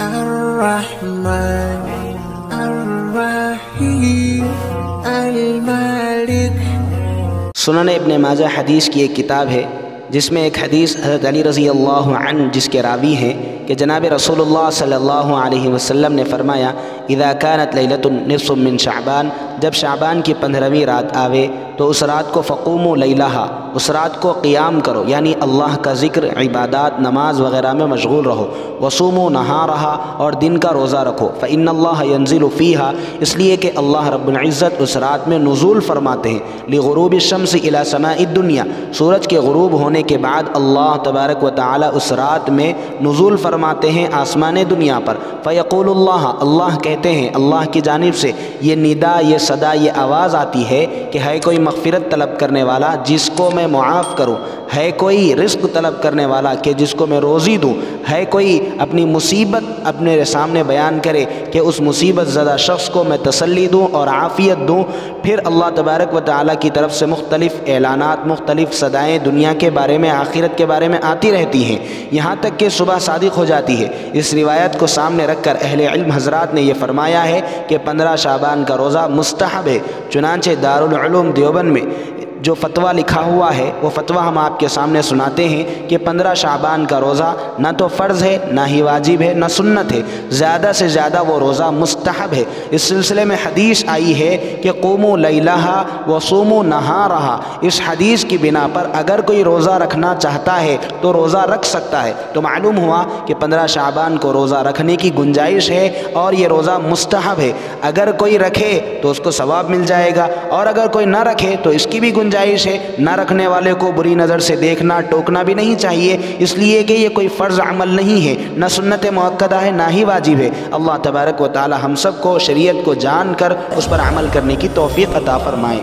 الرحمن الرحیم المالک۔ سنن ابن ماجہ حدیث کی ایک کتاب ہے جس میں ایک حدیث حضرت علی رضی اللہ عنہ جس کے راوی ہیں کہ جناب رسول اللہ صلی اللہ علیہ وسلم نے فرمایا اذا كانت لیلۃ نصف من شعبان، جب شعبان کی 15ویں رات آوے تو اس رات کو فقوموا لیلہا، اس رات کو قیام کرو، یعنی اللہ کا ذکر، عبادات، نماز وغیرہ میں مشغول رہو، وصوموا نہارہا، اور دن کا روزہ رکھو، فإن اللہ ینزل فیہا، اس لیے کہ اللہ رب العزت اس رات میں نزول فرماتے ہیں، لغروب الشمس الی سماء الدنیا، سورج کے غروب ہونے کے بعد اللہ تبارک و تعالی اس رات میں نزول فرماتے ہیں آسمان دنیا پر، فیقول اللہ کہتے ہیں اللہ کی جانب سے یہ ندا، یہ صدا، یہ آواز آتی ہے کہ ہے کوئی مغفرت طلب کرنے والا جس کو میں معاف کروں، ہے کوئی رزق طلب کرنے والا کہ جس کو میں روزی دوں، ہے کوئی اپنی مصیبت اپنے سامنے بیان کرے کہ اس مصیبت زدہ شخص کو میں تسلی دوں اور عافیت دوں۔ پھر اللہ تبارک و تعالیٰ کی طرف سے مختلف اعلانات، مختلف صدائیں دنیا کے بارے میں، آخرت کے بارے میں آتی رہتی ہیں، یہاں تک کہ صبح صادق ہو جاتی ہے۔ اس روایت کو سامنے رکھ کر اہل علم حضرات نے یہ فرمایا ہے کہ 15 شعبان کا روزہ مستحب ہے۔ چنانچہ دارالعلوم دیوبند میں جو فتویٰ لکھا ہوا ہے وہ فتویٰ ہم آپ کے سامنے سناتے ہیں کہ 15 شعبان کا روزہ نہ تو فرض ہے، نہ ہی واجب ہے، نہ سنت ہے، زیادہ سے زیادہ وہ روزہ مستحب ہے۔ اس سلسلے میں حدیث آئی ہے کہ قوموا لیلہا وصوموا نہارہا، اس حدیث کی بنا پر اگر کوئی روزہ رکھنا چاہتا ہے تو روزہ رکھ سکتا ہے۔ تو معلوم ہوا کہ 15 شعبان کو روزہ رکھنے کی گنجائش ہے اور یہ روزہ مستحب ہے۔ اگر کوئی رکھے تو اس کو ثواب مل جائے گا، اور اگر کوئی نہ رکھے تو اس کی بھی گنجائش ہے۔ نہ رکھنے والے کو بری نظر سے دیکھنا، ٹوکنا بھی نہیں چاہیے، اس لیے کہ یہ کوئی فرض عمل نہیں ہے، نہ سنت مؤکدہ ہے، نہ ہی واجب ہے۔ اللہ تبارک و تعالی ہم سب کو شریعت کو جان کر اس پر عمل کرنے کی توفیق عطا فرمائے۔